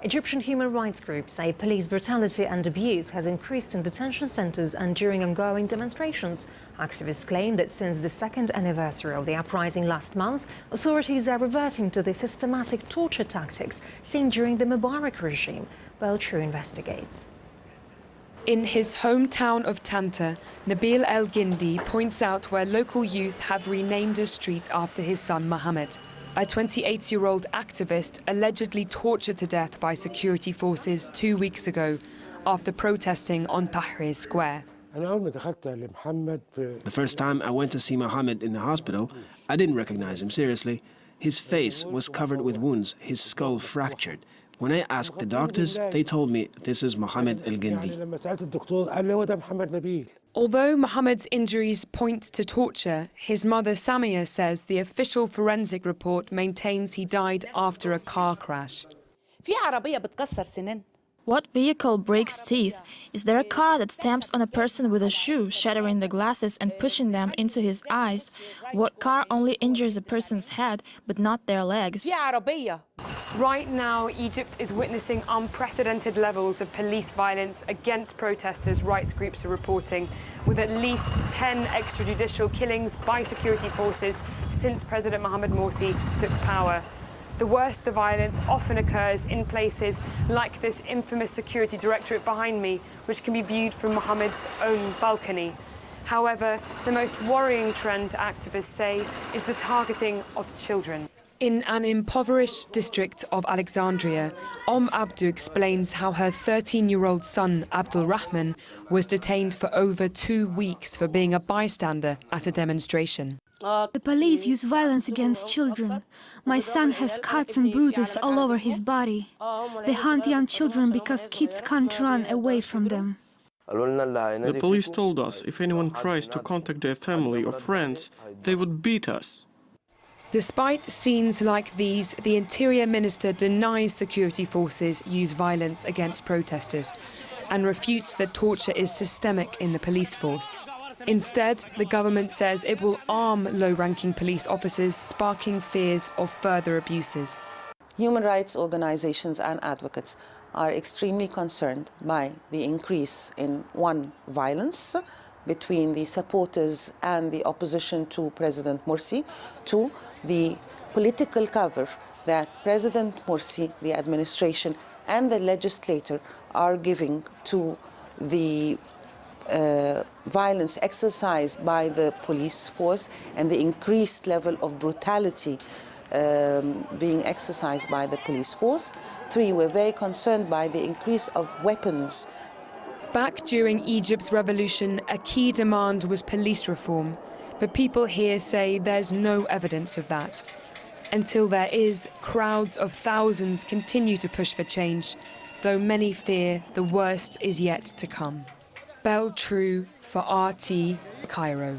Egyptian human rights groups say police brutality and abuse has increased in detention centers and during ongoing demonstrations. Activists claim that since the second anniversary of the uprising last month, authorities are reverting to the systematic torture tactics seen during the Mubarak regime. Bel Trew investigates. In his hometown of Tanta, Nabil El-Gindi points out where local youth have renamed a street after his son Mohammed. A 28-year-old activist allegedly tortured to death by security forces 2 weeks ago after protesting on Tahrir Square. The first time I went to see Mohammed in the hospital, I didn't recognize him seriously. His face was covered with wounds, his skull fractured. When I asked the doctors, they told me this is Mohammed El-Gindi. Although Mohammed's injuries point to torture, his mother Samia says the official forensic report maintains he died after a car crash. What vehicle breaks teeth? Is there a car that stamps on a person with a shoe, shattering the glasses and pushing them into his eyes? What car only injures a person's head, but not their legs? Right now, Egypt is witnessing unprecedented levels of police violence against protesters, rights groups are reporting, with at least 10 extrajudicial killings by security forces since President Mohammed Morsi took power. The worst of the violence often occurs in places like this infamous security directorate behind me, which can be viewed from Mohammed's own balcony. However, the most worrying trend, activists say, is the targeting of children. In an impoverished district of Alexandria, Abdu explains how her 13-year-old son, Abdul Rahman, was detained for over 2 weeks for being a bystander at a demonstration. The police use violence against children. My son has cuts and bruises all over his body. They hunt young children because kids can't run away from them. The police told us if anyone tries to contact their family or friends, they would beat us. Despite scenes like these, the Interior Minister denies security forces use violence against protesters and refutes that torture is systemic in the police force. Instead, the government says it will arm low-ranking police officers, sparking fears of further abuses. Human rights organizations and advocates are extremely concerned by the increase in, one, violence between the supporters and the opposition to President Morsi, two, the political cover that President Morsi, the administration, and the legislature are giving to the violence exercised by the police force and the increased level of brutality being exercised by the police force. Three, we're very concerned by the increase of weapons. Back during Egypt's revolution, a key demand was police reform, but people here say there's no evidence of that. Until there is, crowds of thousands continue to push for change, though many fear the worst is yet to come. Bel Trew for RT, Cairo.